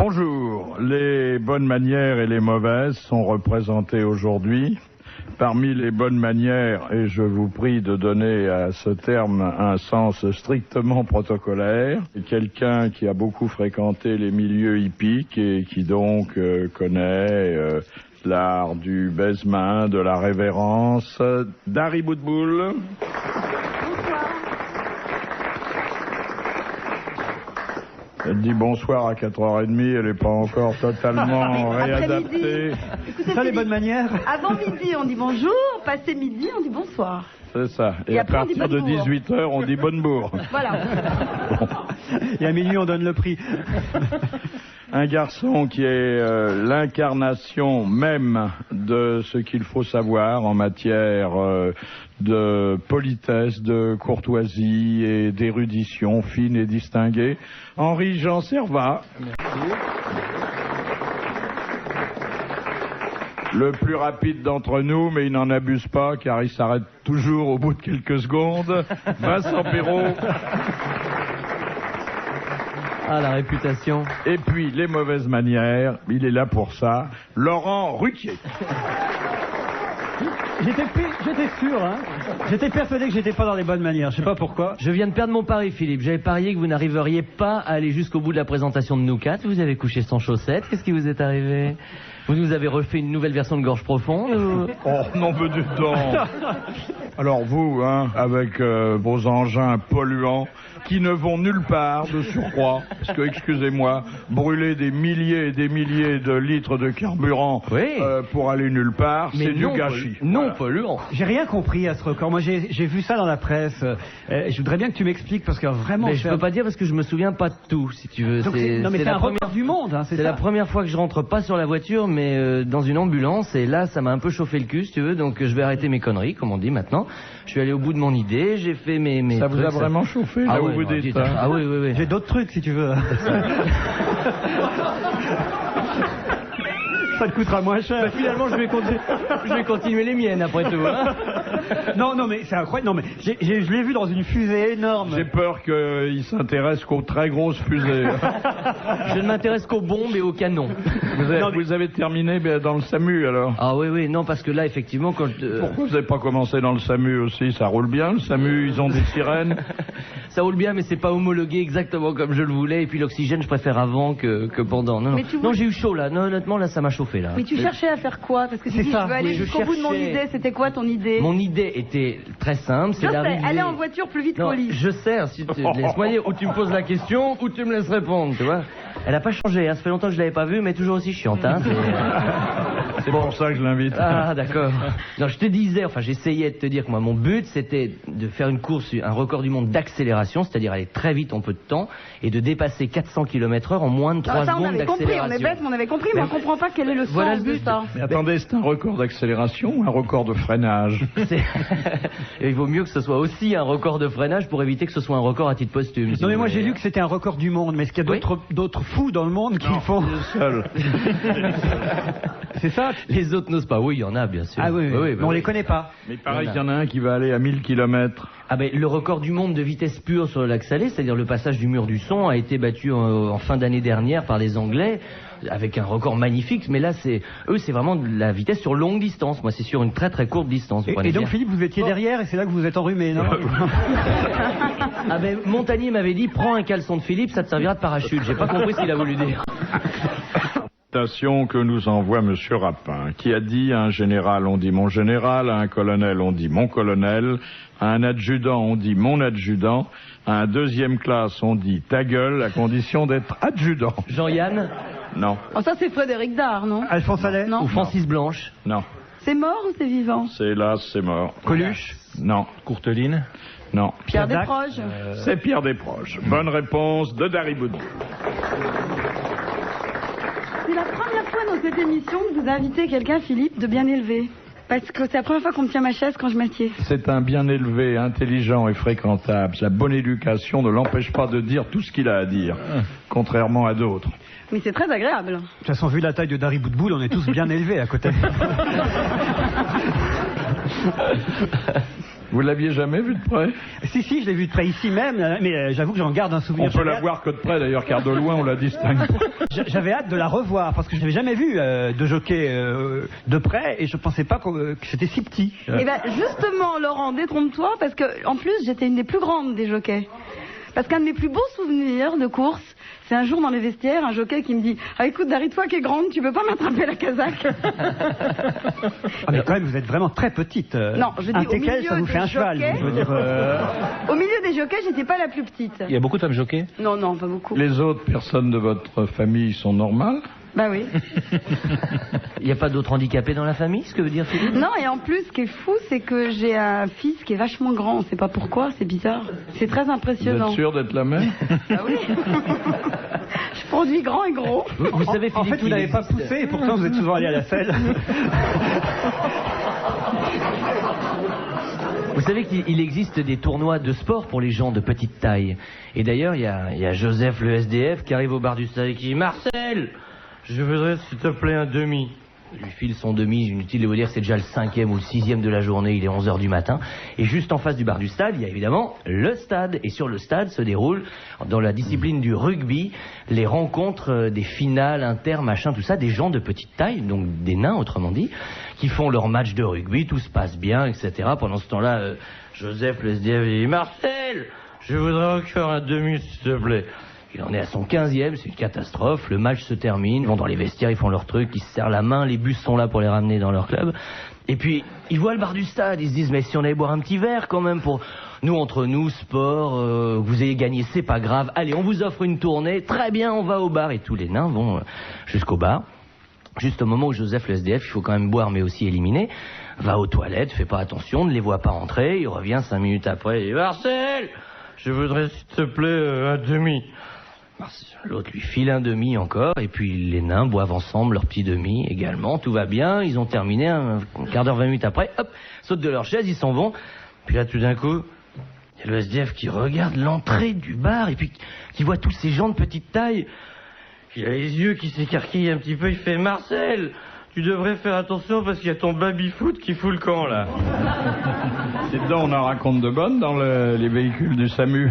Bonjour, les bonnes manières et les mauvaises sont représentées aujourd'hui. Parmi les bonnes manières, et je vous prie de donner à ce terme un sens strictement protocolaire, quelqu'un qui a beaucoup fréquenté les milieux hippiques et qui donc connaît l'art du baise-main, de la révérence, Dari Boudboul. Elle dit bonsoir à 4h30, elle n'est pas encore totalement réadaptée. C'est ça les bonnes manières. Avant midi, on dit bonjour, passé midi, on dit bonsoir. C'est ça. Et à partir de 18h, on dit bonne bourre. Voilà. Bon. Et à minuit, on donne le prix. Un garçon qui est l'incarnation même de ce qu'il faut savoir en matière de politesse, de courtoisie et d'érudition fine et distinguée. Henri-Jean Servat. Merci. Le plus rapide d'entre nous, mais il n'en abuse pas car il s'arrête toujours au bout de quelques secondes. Vincent Perrault. Ah, la réputation. Et puis, les mauvaises manières, il est là pour ça, Laurent Ruquier. J'étais sûr, hein. J'étais persuadé que j'étais pas dans les bonnes manières, je sais pas pourquoi. Je viens de perdre mon pari, Philippe. J'avais parié que vous n'arriveriez pas à aller jusqu'au bout de la présentation de nous quatre. Vous avez couché sans chaussettes. Qu'est-ce qui vous est arrivé? Vous nous avez refait une nouvelle version de Gorge Profonde ou... Oh, non, mais du temps. Alors vous, hein, avec vos engins polluants qui ne vont nulle part de surcroît, parce que, excusez-moi, brûler des milliers et des milliers de litres de carburant pour aller nulle part, c'est du gâchis. Non polluant. J'ai rien compris à ce record. Moi, j'ai vu ça dans la presse. Je voudrais bien que tu m'expliques, parce que vraiment... Mais je peux pas dire parce que je me souviens pas de tout, si tu veux. Donc, non, mais c'est un record du monde, hein, c'est la première fois que je rentre pas sur la voiture, mais dans une ambulance, et là, ça m'a un peu chauffé le cul, si tu veux, donc je vais arrêter mes conneries, comme on dit maintenant. Je suis allé au bout de mon idée, j'ai fait mes ça trucs, vous a vraiment chauffé, là, où vous dites ça? Ah oui, oui, oui. J'ai d'autres trucs, si tu veux. Ça te coûtera moins cher. Bah, finalement, je vais continuer les miennes, après tout. Hein. Non, mais c'est incroyable. Non, mais je l'ai vu dans une fusée énorme. J'ai peur qu'il s'intéresse qu'aux très grosses fusées. Je ne m'intéresse qu'aux bombes et aux canons. Vous avez terminé dans le SAMU, alors? Ah oui, non, parce que là, effectivement, quand... Pourquoi vous n'avez pas commencé dans le SAMU aussi? Ça roule bien, le SAMU, ils ont des sirènes? Ça roule bien, mais c'est pas homologué exactement comme je le voulais. Et puis l'oxygène, je préfère avant que pendant. Non, j'ai eu chaud, là. Non, honnêtement, là, ça m'a chauffé, là. Mais tu cherchais à faire quoi? Parce que tu dis, je veux aller jusqu'au bout de mon idée. C'était quoi ton idée? Mon idée était très simple, c'est d'arriver... aller en voiture plus vite qu'au lit. Je sais, si tu laisse-moi dire, ou tu me poses la question, ou tu me laisses répondre, tu vois. Elle a pas changé, hein. Ça fait longtemps que je l'avais pas vue, mais toujours aussi chiante, hein. C'est pour ça que je l'invite. Ah, d'accord. Non, je te disais, j'essayais de te dire que moi, mon but, c'était de faire une course, un record du monde d'accélération, c'est-à-dire aller très vite en peu de temps, et de dépasser 400 km/h en moins de 3 secondes d'accélération. On est bête, mais on avait compris, mais on comprend pas quel est le sens de ça. Mais attendez, c'est un record d'accélération ou un record de freinage? Il vaut mieux que ce soit aussi un record de freinage pour éviter que ce soit un record à titre posthume. Non, mais moi j'ai lu que c'était un record du monde, mais est-ce qu'il y a d'autres fous dans le monde qui le font? Le seul. C'est ça? Les autres n'osent pas. Oui, il y en a, bien sûr. Ah oui, mais on les connaît pas. Mais pareil qu'il y en a un qui va aller à 1000 km. Ah ben, le record du monde de vitesse pure sur le lac Salé, c'est-à-dire le passage du mur du son, a été battu en fin d'année dernière par les Anglais, avec un record magnifique, mais là, c'est vraiment de la vitesse sur longue distance. Moi, c'est sur une très très courte distance. Et donc, Philippe, vous étiez derrière, et c'est là que vous vous êtes enrhumé, non? Ah ben, Montagnier m'avait dit, prends un caleçon de Philippe, ça te servira de parachute. J'ai pas compris ce qu'il a voulu dire. Que nous envoie Monsieur Rapin, qui a dit à un général on dit mon général, à un colonel on dit mon colonel, à un adjudant on dit mon adjudant, à un deuxième classe on dit ta gueule, à condition d'être adjudant. Jean-Yann? Non. Oh, ça c'est Frédéric Dard, non? Alphonse Allais? Non. Ou Francis Blanche? Non. C'est mort ou c'est vivant? C'est hélas, c'est mort. Coluche? Non. Courteline? Non. Pierre Desproges? C'est Pierre Desproges. Bonne réponse de Dari Boudboul. C'est la première fois dans cette émission que vous invitez quelqu'un, Philippe, de bien élevé. Parce que c'est la première fois qu'on me tient ma chaise quand je m'assieds. C'est un bien élevé, intelligent et fréquentable. Sa bonne éducation ne l'empêche pas de dire tout ce qu'il a à dire, contrairement à d'autres. Mais c'est très agréable. De toute façon, vu la taille de Dari Boudboul, on est tous bien élevés à côté. Vous l'aviez jamais vu de près? Si, je l'ai vu de près ici même, mais j'avoue que j'en garde un souvenir. On peut la voir que de près d'ailleurs, car de loin on la distingue pas. J'avais hâte de la revoir, parce que je n'avais jamais vu de jockey de près, et je pensais pas que c'était si petit. Eh ben, justement, Laurent, détrompe-toi, parce que, en plus, j'étais une des plus grandes des jockeys. Parce qu'un de mes plus beaux souvenirs de course, c'est un jour dans les vestiaires, un jockey qui me dit « Ah, écoute, Dari, toi qui es grande, tu peux pas m'attraper la casaque ?» Ah, mais quand même, vous êtes vraiment très petite. Non, je dis un au teckel, milieu ça vous fait un des cheval. jockeys. Je veux dire, Au milieu des jockeys, j'étais pas la plus petite. Il y a beaucoup d'hommes jockeys? Non, pas beaucoup. Les autres personnes de votre famille sont normales? Bah oui. Il n'y a pas d'autres handicapés dans la famille, ce que veut dire Philippe? Non, et en plus, ce qui est fou, c'est que j'ai un fils qui est vachement grand. On sait pas pourquoi, c'est bizarre. C'est très Vous impressionnant. êtes sûr d'être la mère? Ah oui. Je produis grand et gros. Vous savez, Philippe, en fait, vous n'avez pas poussé, et pourtant vous êtes souvent allé à la selle. Vous savez qu'il existe des tournois de sport pour les gens de petite taille. Et d'ailleurs, il y a Joseph le SDF qui arrive au bar du stade et qui dit « Marcel, je voudrais s'il te plaît un demi ». Il lui file son demi, inutile de vous dire que c'est déjà le 5e ou le 6e de la journée, il est 11h du matin. Et juste en face du bar du stade, il y a évidemment le stade. Et sur le stade se déroulent, dans la discipline du rugby, les rencontres des finales, inter, machin, tout ça, des gens de petite taille, donc des nains autrement dit, qui font leur match de rugby, tout se passe bien, etc. Pendant ce temps-là, Joseph le SDF dit « Marcel, je voudrais encore un demi s'il te plaît ». Il en est à son 15e, c'est une catastrophe, le match se termine, ils vont dans les vestiaires, ils font leur truc, ils se serrent la main, les bus sont là pour les ramener dans leur club. Et puis, ils voient le bar du stade, ils se disent, mais si on allait boire un petit verre quand même pour nous, entre nous, sport, vous ayez gagné, c'est pas grave, allez, on vous offre une tournée, très bien, on va au bar. Et tous les nains vont jusqu'au bar. Juste au moment où Joseph le SDF, il faut quand même boire mais aussi éliminer, va aux toilettes, fait pas attention, ne les voit pas rentrer, il revient 5 minutes après, il dit, Marcel, je voudrais s'il te plaît un demi. L'autre lui file un demi encore, et puis les nains boivent ensemble leur petit demi également, tout va bien, ils ont terminé, un quart d'heure, 20 minutes après, hop, sautent de leur chaise, ils s'en vont, puis là tout d'un coup, il y a le SDF qui regarde l'entrée du bar, et puis qui voit tous ces gens de petite taille, il a les yeux qui s'écarquillent un petit peu, il fait « Marcel, tu devrais faire attention parce qu'il y a ton baby-foot qui fout le camp là ». Et dedans, on en raconte de bonnes dans les véhicules du SAMU.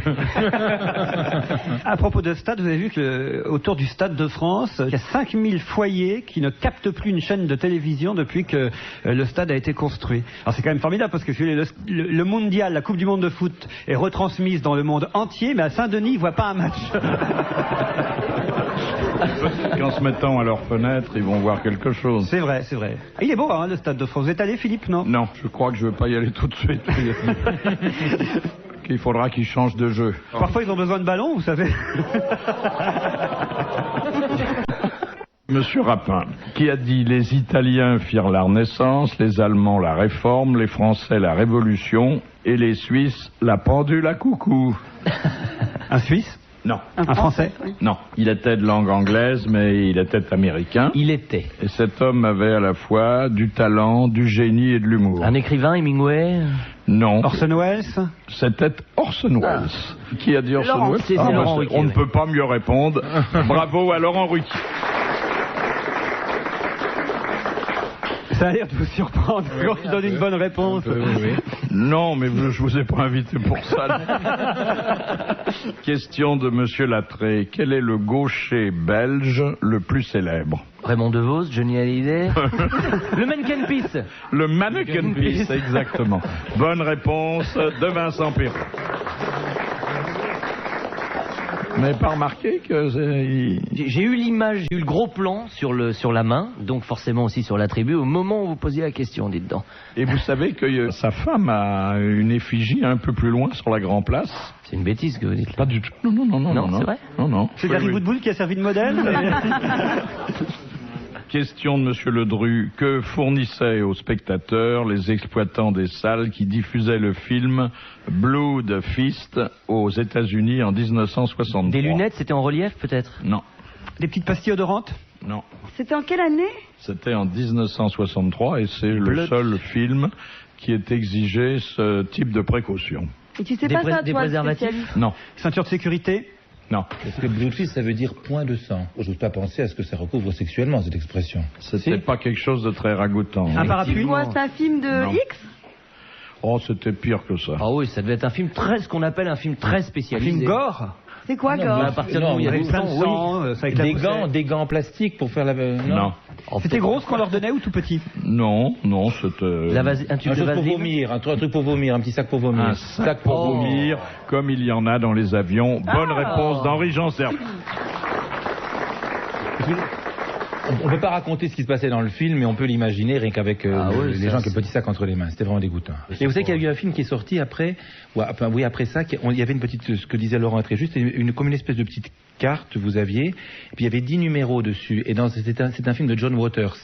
À propos de stade, vous avez vu que autour du Stade de France, il y a 5000 foyers qui ne captent plus une chaîne de télévision depuis que le stade a été construit. Alors c'est quand même formidable parce que le mondial, la Coupe du Monde de foot est retransmise dans le monde entier, mais à Saint-Denis, ils ne voient pas un match. Qu'en se mettant à leur fenêtre, ils vont voir quelque chose. C'est vrai, c'est vrai. Ah, il est beau, hein, le Stade de France. Vous êtes allé, Philippe, non? Non, je crois que je ne vais pas y aller tout de suite. Qu'il faudra qu'ils changent de jeu. Parfois, ils ont besoin de ballons, vous savez. Monsieur Rapin, qui a dit les Italiens firent la Renaissance, les Allemands la Réforme, les Français la Révolution et les Suisses la pendule à coucou. Un Suisse? Non. Un Français? Non. Il était de langue anglaise, mais il était américain. Il était. Et cet homme avait à la fois du talent, du génie et de l'humour. Un écrivain, Hemingway? Non. Orson Welles? C'était Orson Welles. Qui a dit Orson Laurent. Welles? C'est Laurent Ruquier, on ne oui. peut pas mieux répondre. Bravo à Laurent Ruquier. Ça a l'air de vous surprendre quand je donne une bonne réponse. Oui. Non, mais je vous ai pas invité pour ça. Question de Monsieur Lattré. Quel est le gaucher belge le plus célèbre? Raymond DeVos, Johnny Hallyday. Le Mannequin Peace. Le Mannequin Peace, exactement. Bonne réponse de Vincent Perron. Vous n'avez pas remarqué que J'ai eu l'image, j'ai eu le gros plan sur la main, donc forcément aussi sur la tribu, au moment où vous posiez la question, dites donc. Et vous savez que sa femme a une effigie un peu plus loin sur la Grand Place? C'est une bêtise que vous dites là. Pas du tout. Non. Non, c'est vrai? Non. C'est Oui, Gary oui. Boudboul qui a servi de modèle. Question de Monsieur Ledru. Que fournissaient aux spectateurs les exploitants des salles qui diffusaient le film Blood Fist aux États-Unis en 1963? Des lunettes, c'était en relief peut-être? Non. Des petites pastilles odorantes? Non. C'était en quelle année? C'était en 1963 et c'est le seul film qui ait exigé ce type de précaution. Et tu sais Des pas ça, des toi, le préservatifs? spécialiste. Non. Ceinture de sécurité? Non. Parce que Bluetooth, ça veut dire point de sang. Je n'ose pas penser à ce que ça recouvre sexuellement, cette expression. C'était pas quelque chose de très ragoûtant. Un parapluie? Quoi, c'est un film de Non. X? Oh, c'était pire que ça. Ah oui, ça devait être un film ce qu'on appelle un film très Un spécialisé. film gore. C'est quoi, Non, Gore? À partir du moment où il y a Avec du plein de sang, oui. sang, ça éclate. Des gants en plastique pour faire la... Non. C'était gros ce qu'on leur donnait ou tout petit? Non, c'était... Un tube Un de truc pour vaseline. vomir, un truc pour vomir, un petit sac pour vomir. Un sac pour vomir, comme il y en a dans les avions. Bonne réponse d'Henri Janssen. On ne peut pas raconter ce qui se passait dans le film, mais on peut l'imaginer rien qu'avec les gens avec le petit sac entre les mains. C'était vraiment dégoûtant. Et vous savez qu'il y a eu un film qui est sorti après, après ça, il y avait une petite, ce que disait Laurent est très juste, comme une espèce de petite carte vous aviez, et puis il y avait 10 numéros dessus. Et c'est un film de John Waters,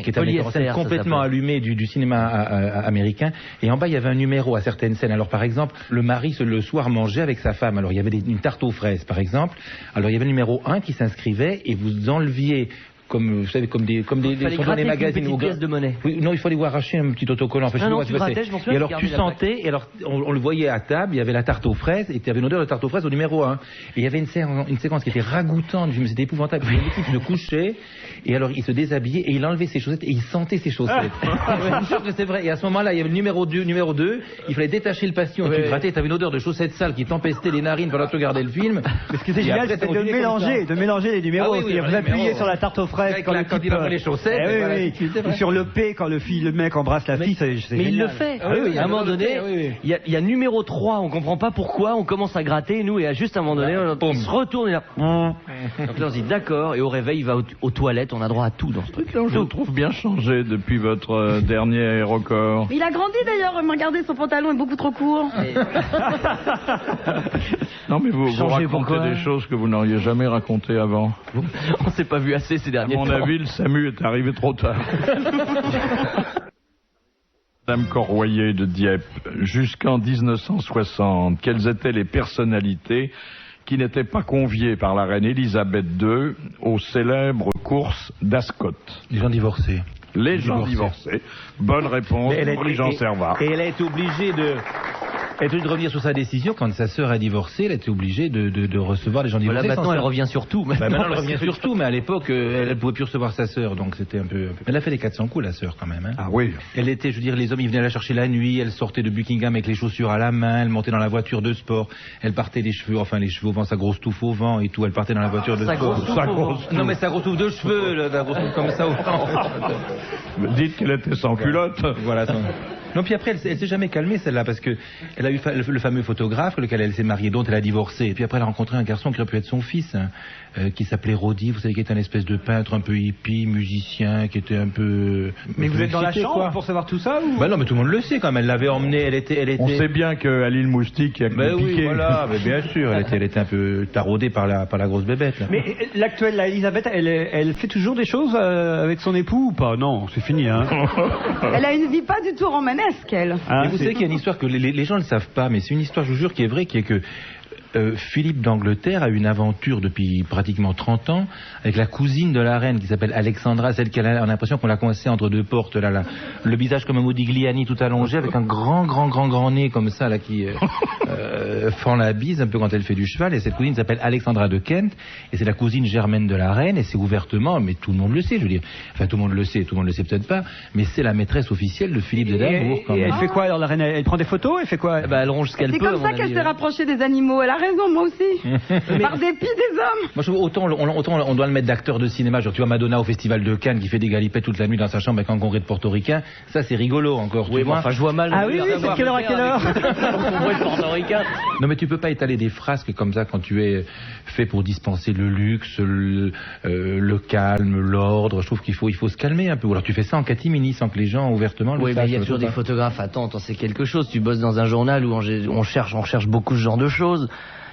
qui est un metteur en scène complètement allumé du cinéma américain. Et en bas, il y avait un numéro à certaines scènes. Alors par exemple, le mari le soir mangeait avec sa femme. Alors il y avait une tarte aux fraises, par exemple. Alors il y avait le numéro 1 qui s'inscrivait et vous enleviez comme vous savez, comme des fallait gratter les avec magazines une petite pièce de monnaie. Oui, non, il fallait arracher un petit autocollant. Enfin, non, tu grattais, je m'en souviens. Et alors tu sentais, et alors on le voyait à table, il y avait la tarte aux fraises, et tu avais une odeur de tarte aux fraises au numéro 1. Et il y avait une séquence qui était ragoûtante, c'était épouvantable. L'équipe se couchait, et alors il se déshabillait, et il enlevait ses chaussettes, et il sentait ses chaussettes. Je suis sûr que c'est vrai. Et à ce moment-là, il y avait le numéro 2, il fallait détacher le pastillon, tu grattais, tu avais une odeur de chaussettes sales qui t'empestait les narines pendant que tu regardais le film. Mais ce qui était génial, c'était de mélanger les numéros. Ah oui, vous appuyez sur la tarte aux fraises quand les chaussettes, ou sur le P quand le mec embrasse la fille, c'est mais génial. il le fait. Ah oui, à un moment donné, il y a numéro 3, on comprend pas pourquoi, on commence à gratter, nous, et à juste à un moment donné, on se retourne et là. Donc là, on se dit d'accord, et au réveil, il va aux toilettes, on a droit à tout dans ce truc. Je le trouve bien changé depuis votre dernier record. Il a grandi d'ailleurs, regardez, son pantalon est beaucoup trop court. Non, mais vous Changé racontez pourquoi des choses que vous n'auriez jamais racontées avant. On s'est pas vu assez ces À derniers mon temps. avis, le SAMU est arrivé trop tard. Madame Corroyer de Dieppe, jusqu'en 1960, quelles étaient les personnalités qui n'étaient pas conviées par la reine Elisabeth II aux célèbres courses d'Ascot? Les gens divorcés. Les gens divorcés. Bonne réponse, Jean Servat. Et elle a été obligée de revenir sur sa décision quand sa sœur a divorcé. Elle a été obligée de recevoir les gens divorcés. Voilà, maintenant elle revient sur tout. Maintenant elle revient sur tout, mais à l'époque elle pouvait plus recevoir sa sœur, donc c'était un peu. Elle a fait les 400 coups, la sœur, quand même. Hein. Ah oui. Elle était, je veux dire, les hommes ils venaient la chercher la nuit. Elle sortait de Buckingham avec les chaussures à la main. Elle montait dans la voiture de sport. Elle partait les cheveux au vent, sa grosse touffe au vent et tout. Elle partait dans la voiture de sport. Non mais sa grosse touffe de cheveux, la grosse touffe comme ça au vent. Dites qu'elle était sans culotte. Voilà. Non, puis après, elle s'est jamais calmée, celle-là, parce que elle a eu le fameux photographe, lequel elle s'est mariée, dont elle a divorcé. Et puis après, elle a rencontré un garçon qui aurait pu être son fils, qui s'appelait Roddy, vous savez, qui était un espèce de peintre un peu hippie, musicien, qui était un peu... Mais vous êtes dans la chambre pour savoir tout ça ou... Bah non, mais tout le monde le sait quand même. Elle l'avait emmenée, elle était... On sait bien qu'à l'île Moustique, il y a que Ben le oui, piqué. voilà, mais bien sûr, elle était un peu taraudée par la grosse bébête. Là. Mais l'actuelle, la Elisabeth, elle fait toujours des choses avec son époux ou pas? Non, c'est fini, hein. Elle a une vie pas du tout romanesque, elle. Mais vous savez qu'il y a une histoire que les gens ne le savent pas, mais c'est une histoire, je vous jure, qui est vraie, qui est que Philippe d'Angleterre a eu une aventure depuis pratiquement 30 ans avec la cousine de la reine qui s'appelle Alexandra, celle qui a l'impression qu'on l'a coincée entre deux portes, là, le visage comme un Modigliani tout allongé avec un grand nez comme ça là qui fend la bise un peu quand elle fait du cheval. Et cette cousine s'appelle Alexandra de Kent et c'est la cousine germaine de la reine et c'est ouvertement, mais tout le monde le sait, je veux dire, enfin tout le monde le sait peut-être pas, mais c'est la maîtresse officielle de Philippe d'Édimbourg. Et elle fait quoi alors la reine? Elle prend des photos? Elle fait quoi? Bah, elle ronge ce qu'elle peut. C'est comme ça qu'elle s'est rapprochée des animaux. Elle a raison, moi aussi. Par dépit des hommes. Moi, je trouve autant on doit le mettre d'acteur de cinéma. Genre, tu vois Madonna au Festival de Cannes qui fait des galipettes toute la nuit dans sa chambre avec un congrès de portoricains. Ça, c'est rigolo encore. Oui, tu vois. enfin, je vois mal. Ah oui, c'est quelle heure à quelle heure? Non, mais tu peux pas étaler des frasques comme ça quand tu es fait pour dispenser le luxe, le calme, l'ordre. Je trouve qu'il faut se calmer un peu. Ou alors tu fais ça en catimini sans que les gens ouvertement le Oui, sachent. mais il y a toujours des photographes. Attends, c'est quelque chose. Tu bosses dans un journal où on cherche beaucoup ce genre de choses.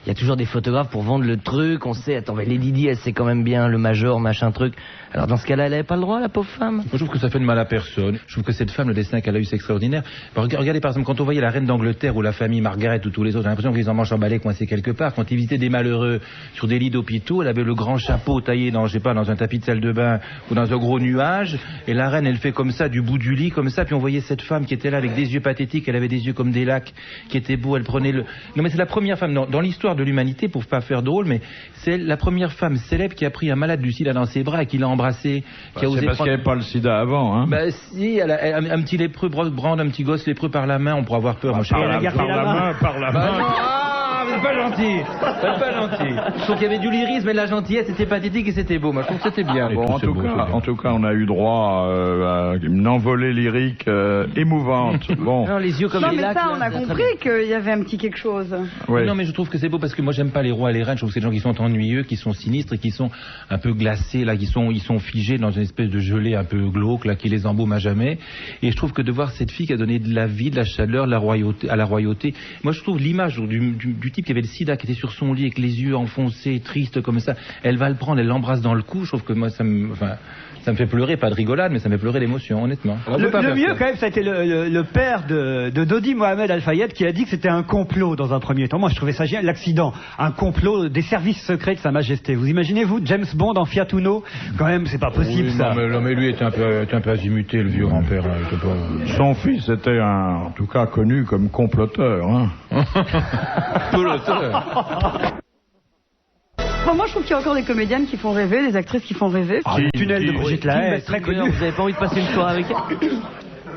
Il y a toujours des photographes pour vendre le truc. On sait, attends, mais Lady Di, elle sait quand même bien le major, machin truc. Alors dans ce cas-là, elle avait pas le droit, la pauvre femme. Moi, je trouve que ça fait de mal à personne. Je trouve que cette femme, le destin qu'elle a eu, c'est extraordinaire. Regardez par exemple, quand on voyait la reine d'Angleterre ou la famille Margaret ou tous les autres, j'ai l'impression qu'ils en mangent en balai coincés quelque part. Quand ils visitaient des malheureux sur des lits d'hôpitaux, elle avait le grand chapeau taillé dans, je sais pas, dans un tapis de salle de bain ou dans un gros nuage. Et la reine, elle fait comme ça, du bout du lit, comme ça. Puis on voyait cette femme qui était là avec des yeux pathétiques. Elle avait des yeux comme des lacs, qui étaient beaux. Elle prenait le... Non mais c'est la première femme dans l'histoire l'histoire de l'humanité, pour pas faire drôle, mais c'est la première femme célèbre qui a pris un malade du sida dans ses bras et qui l'a embrassé. Qui a osé c'est parce qu'il n'y avait pas le sida avant, hein. Bah si, un petit lépreux brande un petit gosse lépreux par la main, on pourra avoir peur. Par la main. C'est pas gentil. C'est pas gentil. Je trouve qu'il y avait du lyrisme et de la gentillesse, c'était pathétique et c'était beau. Moi, je trouve que c'était bien. Bon, en tout cas, on a eu droit à une envolée lyrique émouvante. Bon. Non, les yeux comme non, les mais lacs. ça, là, on a c'est très compris qu'il y avait un petit quelque chose. Oui. Non, mais je trouve que c'est beau parce que moi, j'aime pas les rois et les reines. Je trouve que c'est des gens qui sont ennuyeux, qui sont sinistres et qui sont un peu glacés, là, ils sont figés dans une espèce de gelée un peu glauque, là, qui les embaume à jamais. Et je trouve que de voir cette fille qui a donné de la vie, de la chaleur, à la royauté. Moi, je trouve l'image du type qui avait le sida, qui était sur son lit avec les yeux enfoncés, triste comme ça. Elle va le prendre, elle l'embrasse dans le cou. Je trouve que moi, ça me fait pleurer, pas de rigolade, mais ça me fait pleurer d'émotion, honnêtement. Le mieux, quand même, ça a été le père de Dodi Mohamed Al-Fayed qui a dit que c'était un complot dans un premier temps. Moi, je trouvais ça génial, l'accident. Un complot des services secrets de Sa Majesté. Vous imaginez, vous, James Bond en Fiat Uno? Quand même, c'est pas possible, oui, ça. Non, mais lui était un peu azimuté, le vieux grand-père. Son fils était en tout cas connu comme comploteur, hein. Bon, moi, je trouve qu'il y a encore des comédiennes qui font rêver, des actrices qui font rêver. Le tunnel de Brigitte Lahaie, très Basinger, connu. vous avez pas envie de passer une soirée avec elle?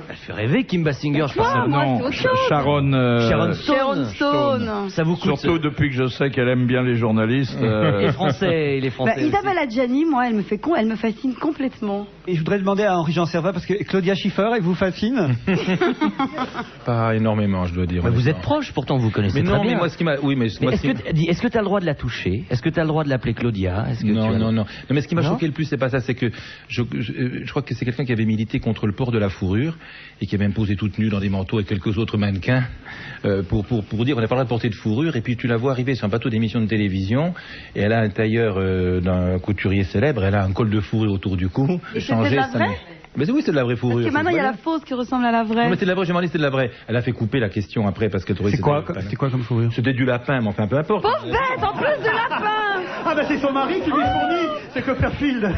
Elle fait rêver, Kim Basinger, je pense. Ah, moi, Non, c'est autre chose. Sharon Sharon Stone. Ça vous coûte. Surtout depuis que je sais qu'elle aime bien les journalistes. Les Français, les Français. Bah, Isabelle Adjani, moi, elle me fascine complètement. Et je voudrais demander à Henri-Jean Servat, parce que Claudia Schiffer, elle vous fascine? Pas énormément, je dois dire. Bah, vous êtes proche, pourtant vous connaissez Mais très non, bien. mais moi, ce qui m'a... Oui, mais moi, Est-ce que tu as le droit de la toucher? Est-ce que tu as le droit de l'appeler Claudia? Non, mais ce qui m'a Non choqué le plus, c'est pas ça, c'est que je crois que c'est quelqu'un qui avait milité contre le port de la fourrure et qui avait même posé toute nue dans des manteaux avec quelques autres mannequins pour dire on n'a pas le droit de porter de fourrure. Et puis tu la vois arriver sur un plateau d'émission de télévision et elle a un tailleur d'un couturier célèbre, elle a un col de fourrure autour du cou. Et c'était de la vraie? Mais oui, c'est de la vraie fourrure. Parce que maintenant, il y a la fausse qui ressemble à la vraie. Non, mais c'est de la vraie, j'ai demandé, c'était de la vraie. Elle a fait couper la question après parce qu'elle trouvait que C'était quoi comme fourrure? C'était du lapin, mais enfin peu importe. Pauvre bête, en plus de lapin. Ah bah c'est son mari qui lui fournit, c'est Copperfield.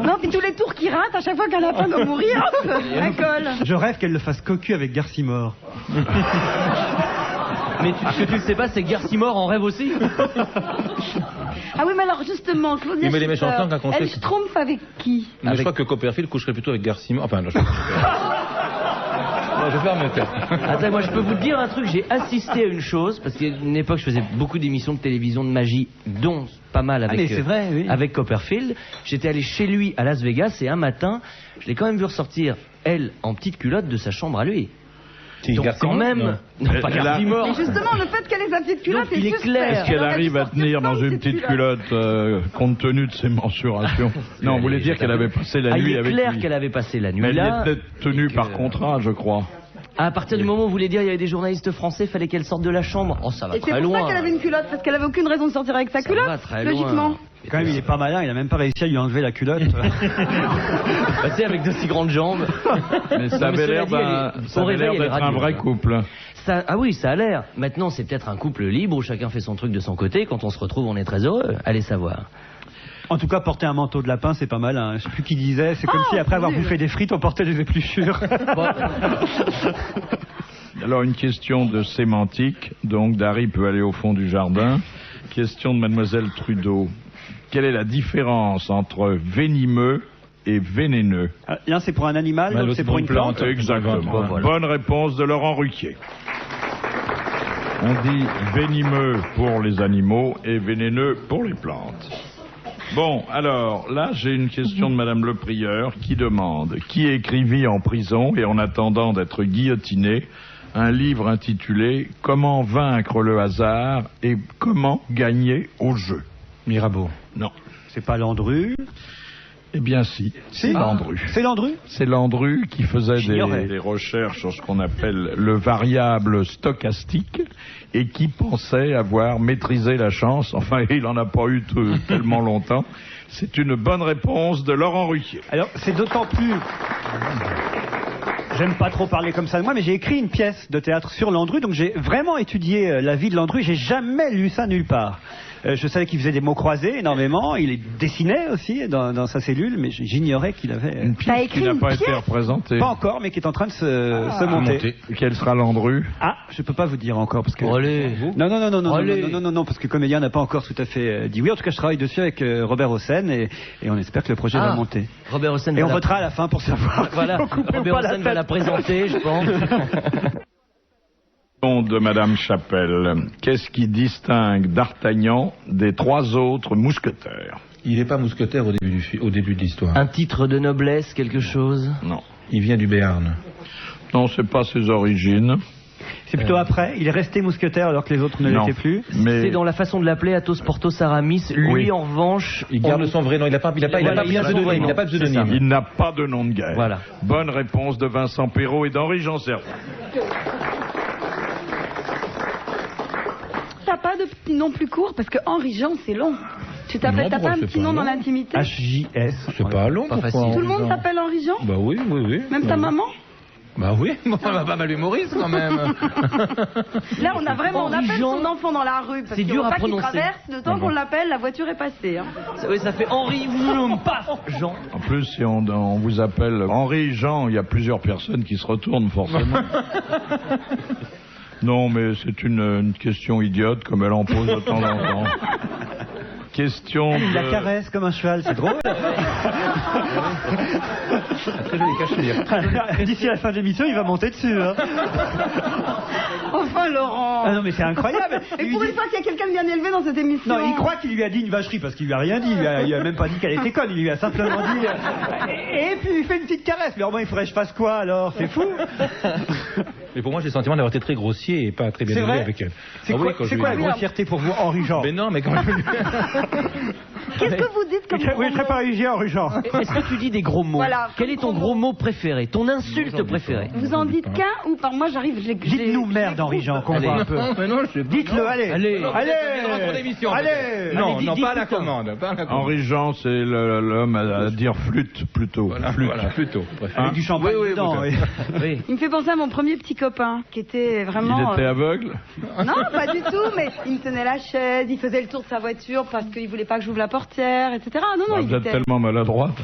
Non, puis tous les tours qui ratent, à chaque fois qu'un lapin doit mourir, hop, un col. Je rêve qu'elle le fasse cocu avec Garcimore. Mais ce que tu ne sais pas, c'est que Garcimore en rêve aussi. Ah oui, mais alors justement, Claudia Il met les méchants Schiffer, temps quand on elle sait- se trompe avec qui? Mais je crois que Copperfield coucherait plutôt avec Garcimore. Enfin, non, je vais faire me taire. Attends, moi je peux vous dire un truc, j'ai assisté à une chose, parce qu'à une époque je faisais beaucoup d'émissions de télévision de magie, dont pas mal avec, mais c'est vrai, oui. avec Copperfield. J'étais allé chez lui à Las Vegas et un matin, je l'ai quand même vu ressortir, elle, en petite culotte de sa chambre à lui. Donc Garcimore, quand même... Non, pas Garcimore. Mais justement, le fait qu'elle ait sa petite culotte, Donc, il est suspect. clair. Est-ce qu'elle Elle aurait arrive dû à sortir tenir sans dans une petite culotte compte tenu de ses mensurations? Non, vous voulez dire qu'elle avait passé la Ah, il nuit est avec clair lui. qu'elle avait passé la nuit Mais elle là. était tenue par contrat, je crois. À partir du moment où vous voulez dire il y avait des journalistes français, fallait qu'elle sorte de la chambre. Oh, ça va Et c'est très pour loin. ça qu'elle avait une culotte, parce qu'elle avait aucune raison de sortir avec sa Ça va culotte, très logiquement. loin. Quand même, il est pas malin, il a même pas réussi à lui enlever la culotte. Bah, c'est avec de si grandes jambes. Mais ça Non, avait cela l'air dit, elle est- ça au avait l'air réveil, elle est d'être un radieuse, vrai hein. couple. Ah oui, ça a l'air. Maintenant, c'est peut-être un couple libre où chacun fait son truc de son côté. Quand on se retrouve, on est très heureux. Allez savoir. En tout cas, porter un manteau de lapin, c'est pas mal. Hein. Je sais plus qui disait. C'est comme si après avoir nul. bouffé des frites, on portait des épluchures. Bon, Alors une question de sémantique, donc Dari peut aller au fond du jardin. Question de Mademoiselle Trudeau. Quelle est la différence entre venimeux et vénéneux? L'un c'est pour un animal, l'autre c'est pour une plante. Exactement. Voilà. Bonne réponse de Laurent Ruquier. On dit venimeux pour les animaux et vénéneux pour les plantes. Bon, alors, là, j'ai une question de Madame le Prieur qui demande qui écrivit en prison et en attendant d'être guillotiné un livre intitulé « Comment vaincre le hasard et comment gagner au jeu ». Mirabeau. Non. C'est pas Landru. Eh bien si, c'est Landru. C'est Landru. C'est Landru qui faisait J'ignorais. des recherches sur ce qu'on appelle le variable stochastique et qui pensait avoir maîtrisé la chance. Enfin, il n'en a pas eu tellement longtemps. C'est une bonne réponse de Laurent Ruquier. Alors, c'est d'autant plus... J'aime pas trop parler comme ça de moi, mais j'ai écrit une pièce de théâtre sur Landru, donc j'ai vraiment étudié la vie de Landru, j'ai jamais lu ça nulle part. Je savais qu'il faisait des mots croisés énormément. Il dessinait aussi dans sa cellule, mais j'ignorais qu'il avait... Une pièce qui n'a pas été représentée. Pas encore, mais qui est en train de se monter. Quel sera Landru? Ah, je peux pas vous dire encore parce que... Allez. Non, parce que le comédien n'a pas encore tout à fait dit oui. En tout cas, je travaille dessus avec Robert Hossein et on espère que le projet va monter. Robert Hossein. Et on votera à la fin pour savoir. Voilà. Robert Hossein va la présenter, je pense. De Madame Chapelle, qu'est-ce qui distingue D'Artagnan des 3 autres mousquetaires? Il n'est pas mousquetaire au début de l'histoire. Un titre de noblesse, quelque chose? Non. Il vient du Béarn. Non, c'est pas ses origines. C'est plutôt après. Il est resté mousquetaire alors que les autres ne l'étaient plus. Mais... C'est dans la façon de l'appeler, Athos Porthos Aramis. Lui, en revanche, il garde son vrai nom. Il n'a pas de pseudonyme. Il n'a pas de nom de guerre. Voilà. Bonne réponse de Vincent Perrault et d'Henri Janser. T'as pas de petit nom plus court parce que Henri Jean c'est long. Tu t'as pas un petit nom dans l'intimité? HJS. C'est pas long, pas pourquoi? facile. Tout le monde s'appelle Henri Jean? Bah oui. Même ta maman? Bah oui, on va pas mal humoriste quand même. Là, on appelle son enfant dans la rue parce c'est qu'il dur faut à pas qu'il prononcer. traverse. Le temps qu'on l'appelle, la voiture est passée. Hein. Oui, ça fait Henri, paf, Jean. En plus, si on vous appelle Henri Jean, il y a plusieurs personnes qui se retournent forcément. Non, mais c'est une question idiote comme elle en pose de temps en temps. Question de... La caresse comme un cheval, c'est drôle. D'ici à la fin de l'émission, il va monter dessus. Hein. Enfin, Laurent. Ah non, mais c'est incroyable. Et pour une fois qu'il y a quelqu'un de bien élevé dans cette émission. Non, il croit qu'il lui a dit une vacherie parce qu'il lui a rien dit. Il a même pas dit qu'elle était conne. Il lui a simplement dit. Et puis il fait une petite caresse. Mais au moins, il faudrait que je fasse quoi alors? C'est fou. Mais pour moi, j'ai le sentiment d'avoir été très grossier et pas très bien élevé avec elle. C'est quoi la grossièreté pour vous, Henri Jean? Mais non, mais quand même. Qu'est-ce que vous dites comme Oui, très parisien, Henri Jean. Est-ce que tu dis des gros mots? Voilà, quel est ton gros mot préféré? Ton insulte préférée? Vous en dites qu'un ou par moi j'arrive. Dites-nous merde, Henri Jean, qu'on voit un peu. Dites-le, allez. Allez. Allez. Non, pas à la commande. Henri Jean, c'est l'homme à dire flûte plutôt. Voilà, plutôt. Avec du champagne dedans. Oui. Il me fait penser à mon premier petit copain qui était vraiment. Il était aveugle? Non, pas du tout, mais il me tenait la chaise, il faisait le tour de sa voiture parce qu'il voulait pas que j'ouvre la portière, etc. Non, Vous êtes tellement maladroite.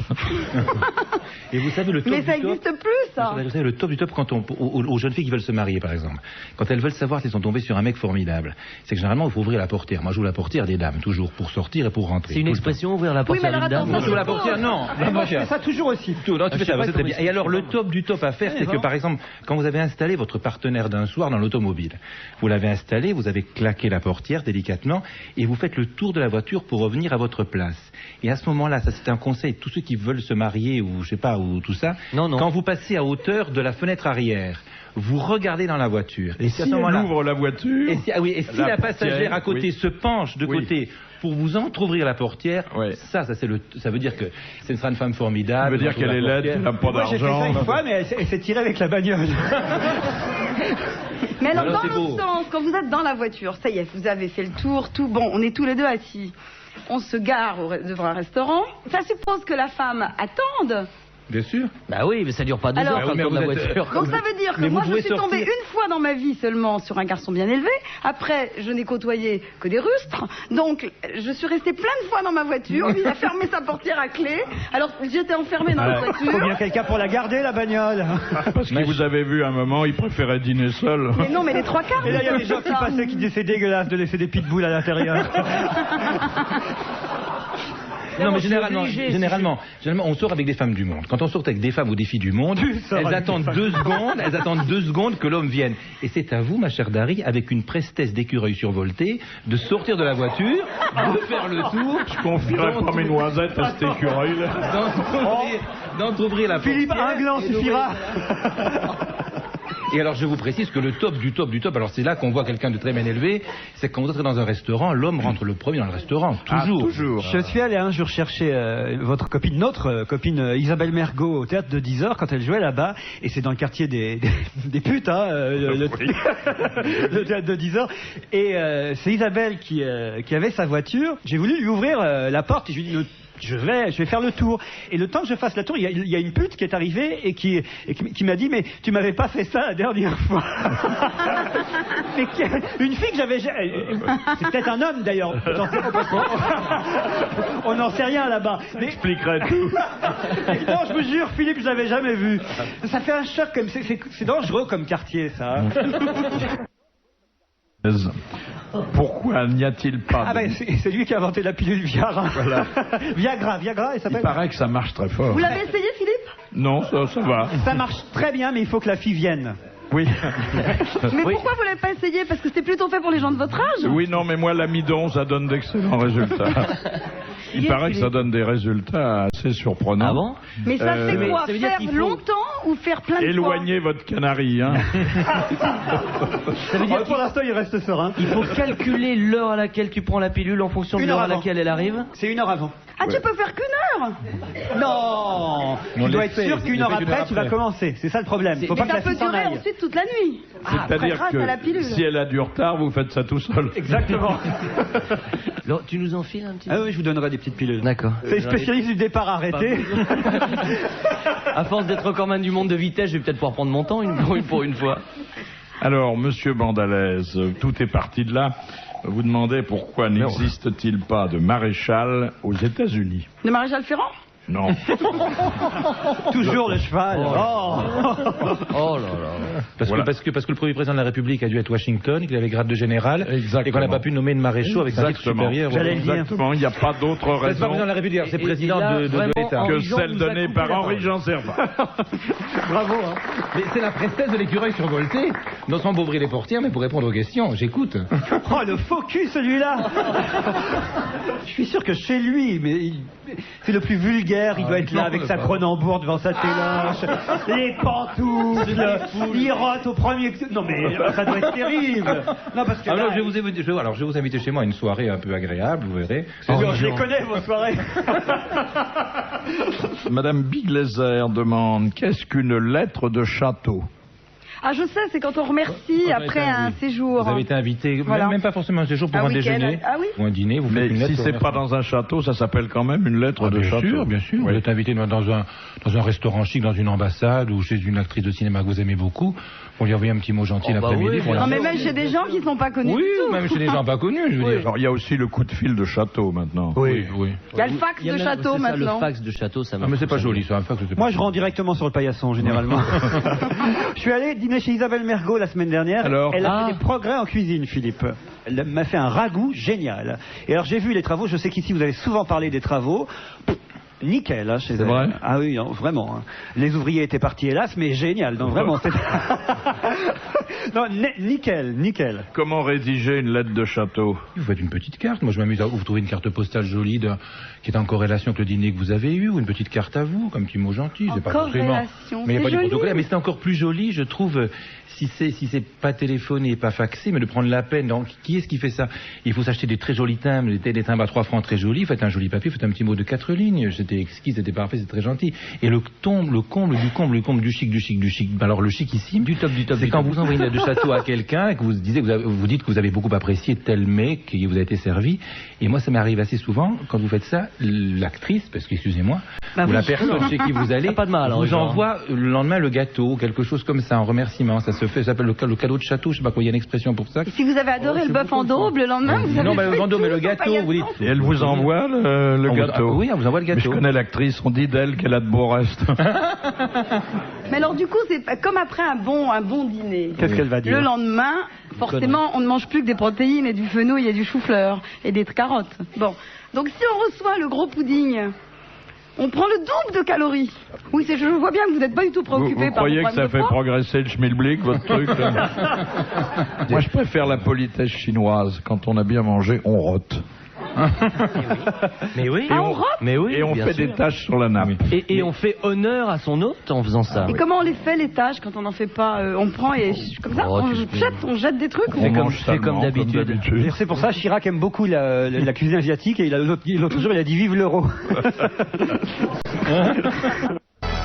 Et vous savez le top mais du ça top. n'existe plus, ça. Vous savez le top du top quand aux jeunes filles qui veulent se marier, par exemple. Quand elles veulent savoir si elles sont tombées sur un mec formidable, c'est que généralement il faut ouvrir la portière. Moi, j'ouvre la portière des dames toujours pour sortir et pour rentrer. C'est une expression, ouvrir la portière d'une dame. Non, j'ouvre la portière, non. Moi, je fais ça toujours aussi. Non, tu fais ça, c'est très bien. Et alors, le top du top à faire, c'est que, par exemple, quand vous avez installé votre partenaire d'un soir dans l'automobile, vous l'avez installé, vous avez claqué la portière délicatement, et vous faites le tour de la voiture pour revenir à votre place. Et à ce moment-là, ça c'est un conseil, tous ceux qui veulent se marier, ou je sais pas, ou tout ça, quand vous passez à hauteur de la fenêtre arrière, vous regardez dans la voiture. Et si elle ouvre la voiture... Et si la passagère à côté se penche de côté pour vous entrouvrir la portière, ça veut dire que ce sera une femme formidable. Ça veut dire qu'elle est laide, qu'elle n'a pas d'argent. J'ai fait ça une fois, mais elle s'est tirée avec la bagnole. Mais alors, dans l'autre sens, quand vous êtes dans la voiture, ça y est, vous avez fait le tour, tout bon, on est tous les deux assis. On se gare devant un restaurant. Ça suppose que la femme attende. Bien sûr. Bah oui, mais ça dure pas 2 heures quand on tourne la voiture. Donc ça veut dire que moi je suis tombée une fois dans ma vie seulement sur un garçon bien élevé. Après, je n'ai côtoyé que des rustres. Donc je suis restée plein de fois dans ma voiture. Il a fermé sa portière à clé. Alors j'étais enfermée dans la voiture. Il faut bien quelqu'un pour la garder, la bagnole. Parce que vous avez vu à un moment, il préférait dîner seul. Mais non, mais les 3/4. Et là, il y a des gens qui passaient qui disaient c'est dégueulasse de laisser des pitbulls à l'intérieur. Non, mais généralement, on sort avec des femmes du monde. Quand on sort avec des femmes ou des filles du monde, elles attendent 2 secondes que l'homme vienne. Et c'est à vous, ma chère Dari, avec une prestesse d'écureuil survolté, de sortir de la voiture, de faire le tour. Je confierai pas mes noisettes à cet écureuil-là. D'entrouvrir la portière. Philippe, un gland suffira. Et alors je vous précise que le top du top du top, alors c'est là qu'on voit quelqu'un de très bien élevé, c'est que quand vous entrez dans un restaurant, l'homme rentre le premier dans le restaurant, toujours. Toujours. Je suis allé un jour chercher notre copine Isabelle Mergot au théâtre de 10h quand elle jouait là-bas, et c'est dans le quartier des putes, hein, le théâtre de 10h, et c'est Isabelle qui avait sa voiture. J'ai voulu lui ouvrir la porte et je lui ai dit je vais faire le tour. Et le temps que je fasse le tour, il y a une pute qui est arrivée et qui m'a dit, mais tu m'avais pas fait ça la dernière fois. Une fille que j'avais... C'est peut-être un homme d'ailleurs. On n'en sait rien là-bas. Mais... J'expliquerai tout. Non, je vous jure, Philippe, je l'avais jamais vu. Ça fait un choc comme... C'est dangereux comme quartier, ça. Pourquoi n'y a-t-il pas c'est lui qui a inventé la pilule Viagra. Voilà. Viagra, il s'appelle. Il paraît que ça marche très fort. Vous l'avez essayé, Philippe? Non, ça va. Ça marche très bien, mais il faut que la fille vienne. Oui. Mais pourquoi vous l'avez pas essayé? Parce que c'était plutôt fait pour les gens de votre âge? Oui, non, mais moi, l'amidon, ça donne d'excellents résultats. Il paraît que ça donne des résultats assez surprenants. Ah bon? Mais ça fait quoi? Faire longtemps ou faire plein de fois? Éloignez votre canari, hein. Ça veut dire pour l'instant, il reste serein. Il faut calculer l'heure à laquelle tu prends la pilule en fonction de l'heure à laquelle elle arrive? C'est 1 heure avant. Ah, tu peux faire qu'une heure? Non, tu dois être sûr qu'une heure après, tu vas commencer. C'est ça le problème. Faut pas que la fille s'en aille. Ça peut durer ensuite toute la nuit. C'est-à-dire grâce à la pilule. que si elle a du retard, vous faites ça tout seul. Exactement. Alors, tu nous en files un petit peu? Ah oui, je vous donnerai des petites pilules. D'accord. C'est spécialiste du départ arrêté. À force d'être recordman du monde de vitesse, je vais peut-être pouvoir prendre mon temps pour une fois. Alors, monsieur Bandalaise, tout est parti de là. Vous demandez pourquoi n'existe-t-il pas de maréchal aux États-Unis? De maréchal Ferrand? Non. Toujours le cheval. Oh là là. Parce que le premier président de la République a dû être Washington, qu'il avait grade de général, Exactement. et qu'on n'a pas pu nommer de maréchaux avec un titre supérieur. Exactement, il n'y a pas d'autre C'est pas raison président de la République, c'est président de l'État. que celle donnée par Henri Jean Servat. Bravo. Mais c'est la princesse de l'écureuil survolté. Dans son beau les portières, mais pour répondre aux questions, j'écoute. Oh, le faux cul, celui-là. Je suis sûr que chez lui, mais c'est le plus vulgaire, il doit être là avec sa Cronenbourg devant sa téloche, les pantoufles, il rote au premier... Non mais ça doit être terrible. Non, parce que alors, je vais vous inviter chez moi à une soirée un peu agréable, vous verrez. Je les connais, vos soirées. Madame Biglezer demande, qu'est-ce qu'une lettre de château? Ah, je sais, c'est quand on remercie après un séjour. Vous avez été invité, Voilà. même pas forcément un séjour, pour un déjeuner ou un dîner. Vous faites une lettre. Si c'est pas dans un château, ça s'appelle quand même une lettre de château. Bien sûr. Oui. Vous êtes invité dans un restaurant chic, dans une ambassade ou chez une actrice de cinéma que vous aimez beaucoup. On lui envoie un petit mot gentil l'après-midi. Oui, non, mais même chez des gens qui sont pas connus. Oui, du tout. même chez des gens pas connus, je veux dire. Alors, il y a aussi le coup de fil de château maintenant. Oui. Il y a le fax de château c'est ça, maintenant. le fax de château, ça Ah, marche. mais c'est pas joli, ça. Un fax, c'est pas Moi, je rends directement sur le paillasson, généralement. Je suis allé dîner chez Isabelle Mergo la semaine dernière. Alors elle a fait des progrès en cuisine, Philippe. Elle m'a fait un ragoût génial. Et alors, j'ai vu les travaux. Je sais qu'ici, vous avez souvent parlé des travaux. Nickel, hein, chez elle. Vrai? Ah oui, non, vraiment. Hein. Les ouvriers étaient partis, hélas, mais génial. Non, vraiment. Non, nickel. Comment rédiger une lettre de château? Vous faites une petite carte. Moi, je m'amuse à vous trouver une carte postale jolie qui est en corrélation avec le dîner que vous avez eu, ou une petite carte à vous, comme petit mot gentil. En pas forcément. corrélation, Mais il n'y a pas c'est du joli. protocole. Mais c'est encore plus joli, je trouve, si c'est pas téléphoné et pas faxé, mais de prendre la peine. Donc, qui est-ce qui fait ça? Il faut s'acheter des très jolis timbres, des timbres à 3 francs très jolis. Faites un joli papier, faites un petit mot de 4 lignes. C'était exquis, c'était parfait, c'est très gentil. Et le comble du chic. Alors, le chic ici, du top. C'est quand vous envoyez une lettre de château à quelqu'un et que vous dites que vous avez beaucoup apprécié tel mets qui vous a été servi. Et moi, ça m'arrive assez souvent, quand vous faites ça, l'actrice, parce que excusez-moi, ou la personne chez qui vous allez, pas de mal, vous envoie le lendemain le gâteau, quelque chose comme ça, en remerciement. Ça se fait, ça s'appelle le cadeau de château, je sais pas quoi, il y a une expression pour ça. Et si vous avez adoré le bœuf en daube, le lendemain, vous avez Non, fait le vendôme, mais le tout gâteau, sans vous dites. paillasson. Et elle vous envoie le gâteau? Oui, on vous envoie le Mais gâteau. je connais l'actrice, on dit d'elle qu'elle a de beaux restes. Mais alors du coup, c'est comme après un bon dîner. Qu'est-ce qu'elle va dire? Le lendemain, forcément, on ne mange plus que des protéines et du fenouil et du chou-fleur et des carottes. Bon, donc si on reçoit le gros pudding, on prend le double de calories. Oui, je vois bien que vous n'êtes pas du tout préoccupé Vous par croyez vos que ça problèmes fait de poids. progresser le schmilblick, votre truc là? Moi, je préfère la politesse chinoise. Quand on a bien mangé, on rote. Mais oui. Ah, on rote? Mais oui. Et on bien fait sûr. des taches sur la nappe. Et on fait honneur à son hôte en faisant ça. Et comment on les fait les tâches quand on n'en fait pas on prend et comme ça, Oh, on jette des trucs. On ou- mange fais comme salement, d'habitude. C'est pour ça Chirac aime beaucoup la cuisine asiatique et l'autre jour il a dit vive l'euro.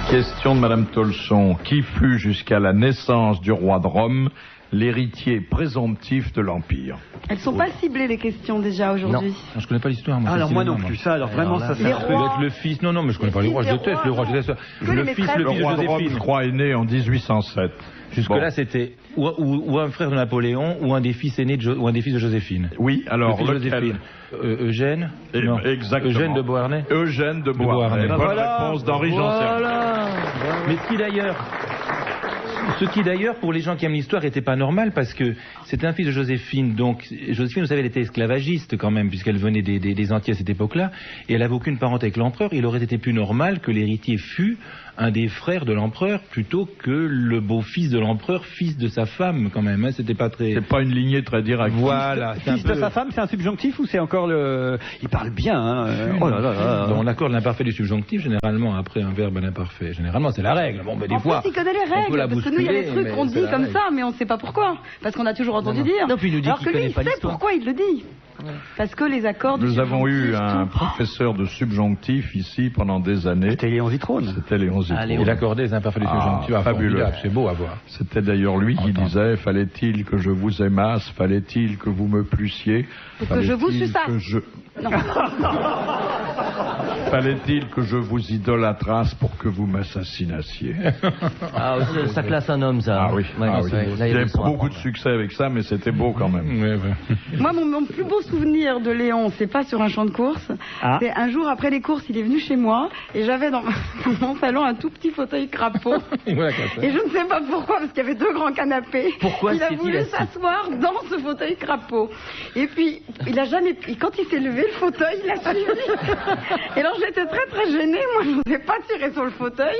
Question de Madame Tolson. Qui fut jusqu'à la naissance du roi de Rome l'héritier présomptif de l'Empire? Elles sont pas ciblées les questions déjà aujourd'hui. Non, je connais pas l'histoire. Moi, alors moi non plus. Ça, alors vraiment, ça les peut être le fils. Non, mais je connais pas les rois. Je déteste le roi. Je déteste le fils de Joséphine. Je crois est né en 1807. Jusque-là, c'était ou un frère de Napoléon ou un des fils aînés ou un des fils de Joséphine. Oui, alors Joséphine. Eugène. Non. Exactement. Eugène de Beauharnais. Eugène de Beauharnais. Bonne réponse d'Henri Janssen. Mais ce qui d'ailleurs, pour les gens qui aiment l'histoire, n'était pas normal parce que c'était un fils de Joséphine. Donc Joséphine, vous savez, elle était esclavagiste quand même puisqu'elle venait des Antilles à cette époque-là et elle n'avait aucune parenté avec l'empereur. Il aurait été plus normal que l'héritier fût un des frères de l'empereur plutôt que le beau-fils de l'empereur, fils de sa femme quand même. Hein, c'était pas très. C'est pas une lignée très directe. Voilà. Fils de sa femme, c'est un subjonctif ou c'est encore le. Il parle bien. Hein. Oh là là là. Dans l'accord de l'imparfait du subjonctif, généralement après un verbe à l'imparfait. Généralement, c'est la règle. Bon, ben des fois. Il connaît les règles. Parce que nous, il y a des trucs qu'on dit comme ça, mais on ne sait pas pourquoi. Parce qu'on a toujours entendu dire. Non, puis il nous dit alors que lui, il sait pourquoi il le dit. Parce que les accords du Nous avons eu un tout. professeur de subjonctif ici pendant des années. C'était Léon Zitrone. C'était Léon Zitrone. Il accordait les imparfaits du subjonctif. Fabuleux. C'est beau à voir. C'était d'ailleurs lui qui disait: fallait-il que je vous aimasse, fallait-il que vous me plussiez, que je vous suçasse. Non. Fallait-il que je vous idolâtrasse pour que vous m'assassinassiez. Ah, ça classe un homme, ça. Ah oui. Ouais, ah oui. là, il y avait beaucoup de succès avec ça, mais c'était beau quand même. Ouais. Moi, mon plus beau souvenir de Léon, c'est pas sur un champ de course. C'est un jour après les courses, il est venu chez moi et j'avais dans mon salon un tout petit fauteuil crapaud. Et je ne sais pas pourquoi, parce qu'il y avait 2 grands canapés. Pourquoi il a voulu s'asseoir dans ce fauteuil crapaud. Et puis, il a jamais. Quand il s'est levé, le fauteuil, il a suivi. Et alors, j'étais très très gênée. Moi, je n'osais pas tirer sur le fauteuil.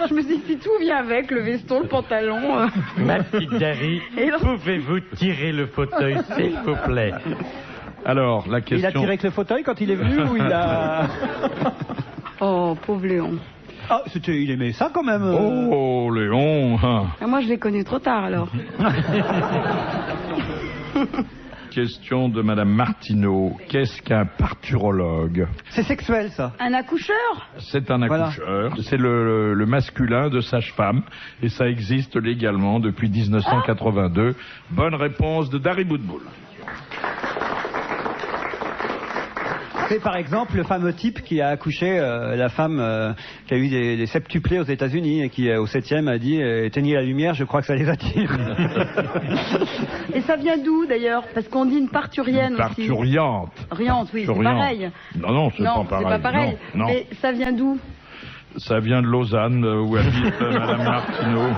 Je me suis dit, si tout vient avec, le veston, le pantalon. Ma petite Dari, pouvez-vous tirer le fauteuil, s'il vous plaît? Alors, la question. Il a tiré avec le fauteuil quand il est venu ou il a. Oh, pauvre Léon. Ah, il aimait ça quand même. Oh, Léon. Ah, moi, je l'ai connu trop tard alors. Question de Madame Martineau. Qu'est-ce qu'un parturologue? C'est sexuel, ça. Un accoucheur? C'est un accoucheur. Voilà. C'est le masculin de sage-femme. Et ça existe légalement depuis 1982. Bonne réponse de Dari Boudboul. C'est par exemple le fameux type qui a accouché la femme qui a eu des septuplés aux États-Unis et qui au 7e a dit éteignez la lumière, je crois que ça les attire. Et ça vient d'où d'ailleurs? Parce qu'on dit une parturienne aussi. Parturiante. Riante, oui, c'est pareil. Non, c'est pas pareil. Non. Mais ça vient d'où? Ça vient de Lausanne, où habite Madame Martineau.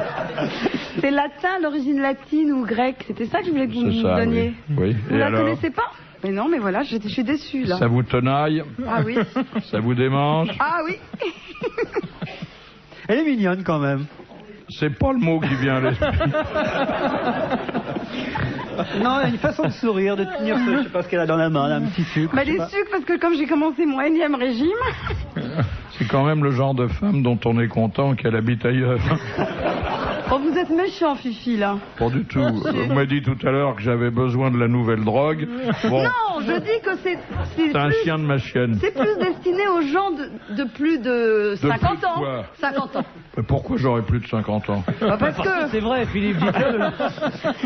C'est latin, l'origine latine ou grecque. C'était ça que je voulais que vous me donniez. Oui. Vous la connaissez pas? Mais non, mais voilà, je suis déçue là. Ça vous tenaille? Ah oui. Ça vous démange? Ah oui. Elle est mignonne quand même. C'est pas le mot qui vient à l'esprit. Non, elle a une façon de sourire, de tenir ce, je sais pas ce qu'elle a dans la main, là, un petit sucre. Bah des sucres parce que comme j'ai commencé mon 1e régime. C'est quand même le genre de femme dont on est content qu'elle habite ailleurs. Oh, vous êtes méchant, Fifi, là. Pas du tout. Vous m'avez dit tout à l'heure que j'avais besoin de la nouvelle drogue. Bon. Non, je dis que c'est un chien de ma chienne. C'est plus destiné aux gens de plus de 50 ans. Quoi? 50 ans. Mais pourquoi j'aurais plus de 50 ans? Bah parce que... C'est vrai, Philippe, dites-le.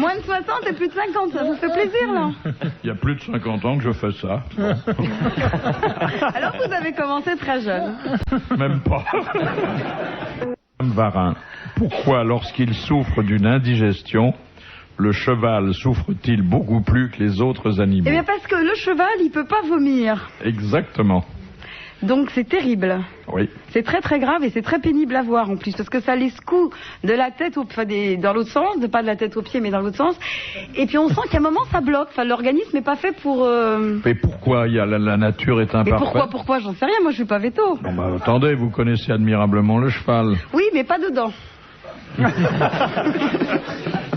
Moins de 60 et plus de 50, ça vous fait plaisir, là. Il y a plus de 50 ans que je fais ça. Bon. Alors vous avez commencé très jeune. Même pas. Varin, pourquoi lorsqu'il souffre d'une indigestion, le cheval souffre-t-il beaucoup plus que les autres animaux? Eh bien parce que le cheval, il peut pas vomir. Exactement. Donc c'est terrible. Oui. C'est très très grave et c'est très pénible à voir en plus parce que ça les secoue de la tête dans l'autre sens, pas de la tête aux pieds mais dans l'autre sens. Et puis on sent qu'à un moment ça bloque. Enfin, l'organisme n'est pas fait pour. Mais pourquoi la nature est imparfaite? Mais pourquoi j'en sais rien. Moi je suis pas veto. Non, bah, attendez, vous connaissez admirablement le cheval. Oui, mais pas dedans.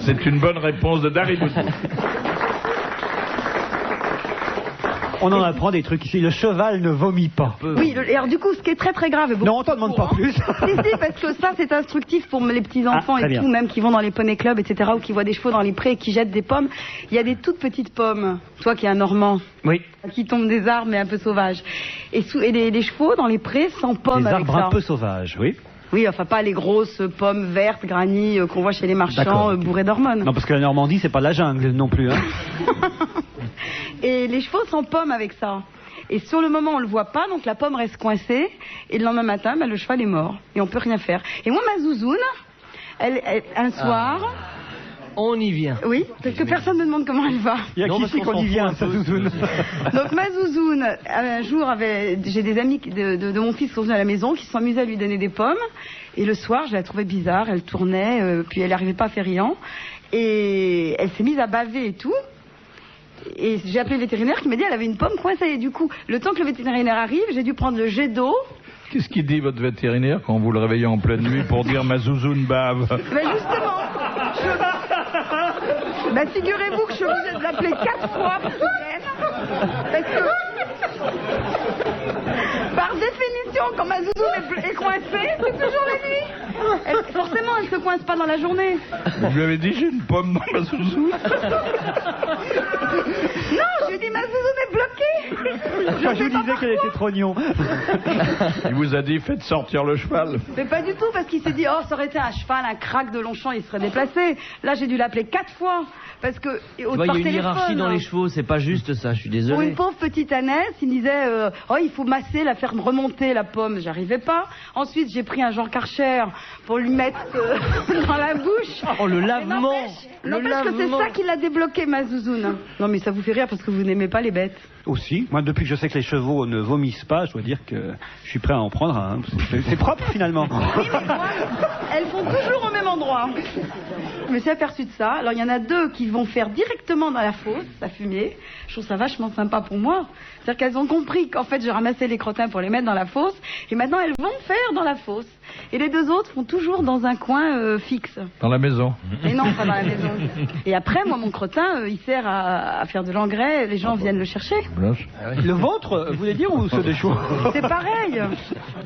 C'est une bonne réponse de Dari Boudboul. On en apprend des trucs ici. Le cheval ne vomit pas. Oui, et alors du coup, ce qui est très très grave... Non, on t'en demande pas plus. Si, parce que ça, c'est instructif pour les petits-enfants et tout, même qui vont dans les poney clubs, etc., ou qui voient des chevaux dans les prés et qui jettent des pommes. Il y a des toutes petites pommes, toi qui es un Normand, oui, qui tombent des arbres mais un peu sauvages. Et les chevaux dans les prés sans pommes avec ça. Des arbres un peu sauvages, oui. Oui, enfin pas les grosses pommes vertes, granny, qu'on voit chez les marchands bourrées d'hormones. Non, parce que la Normandie, c'est pas la jungle non plus. Hein. Et les chevaux sont pommes avec ça. Et sur le moment, on le voit pas, donc la pomme reste coincée. Et le lendemain matin, le cheval est mort. Et on peut rien faire. Et moi, ma zouzoune, un soir... On y vient. Oui, parce que personne ne me demande comment elle va. Il y a qui qu'on y vient, sa zouzoune. Donc ma zouzoune, un jour, j'ai des amis de mon fils qui sont venus à la maison, qui se sont amusés à lui donner des pommes. Et le soir, je la trouvais bizarre, elle tournait, puis elle n'arrivait pas à faire riant. Et elle s'est mise à baver et tout. Et j'ai appelé le vétérinaire qui m'a dit qu'elle avait une pomme coincée. Et du coup, le temps que le vétérinaire arrive, j'ai dû prendre le jet d'eau. Qu'est-ce qu'il dit, votre vétérinaire, quand vous le réveillez en pleine nuit pour dire ma zouzoune bave? Ben justement, figurez-vous que je suis obligée de l'appeler 4 fois par semaine. Parce que, par définition, quand ma zouzoune est coincée, c'est toujours la nuit. Forcément, elle ne se coince pas dans la journée. Vous lui avez dit j'ai une pomme dans ma zouzoune? Non, je lui ai dit ma zouzoune est bloquée. Je vous disais qu'elle était trognon. Il vous a dit faites sortir le cheval? Mais pas du tout, parce qu'il s'est dit oh, ça aurait été un cheval, un crack de Longchamp, il serait déplacé. Là, j'ai dû l'appeler 4 fois. Parce que, il y a une hiérarchie dans les chevaux, c'est pas juste ça, je suis désolé. Pour une pauvre petite ânesse, il disait oh, il faut masser, la faire remonter la pomme, j'arrivais pas. Ensuite, j'ai pris un Jean Karcher pour lui mettre dans la bouche. Oh, le lavement. N'empêche que c'est ça qui l'a débloqué, ma zouzoune. Non, mais ça vous fait rire parce que vous n'aimez pas les bêtes. Aussi. Moi, depuis que je sais que les chevaux ne vomissent pas, je dois dire que je suis prêt à en prendre un. C'est propre, finalement. Oui, mais moi, elles font toujours au même endroit. Je me suis aperçue de ça. Alors, il y en a 2 qui vont faire directement dans la fosse, la fumier. Je trouve ça vachement sympa pour moi. C'est-à-dire qu'elles ont compris qu'en fait, je ramassais les crottins pour les mettre dans la fosse. Et maintenant, elles vont faire dans la fosse. Et les 2 autres font toujours dans un coin fixe. Dans la maison? Et non, pas dans la maison. Et après, moi, mon crottin, il sert à faire de l'engrais. Les gens viennent le chercher. Le vôtre, vous voulez dire, ou ceux des chevaux? C'est pareil.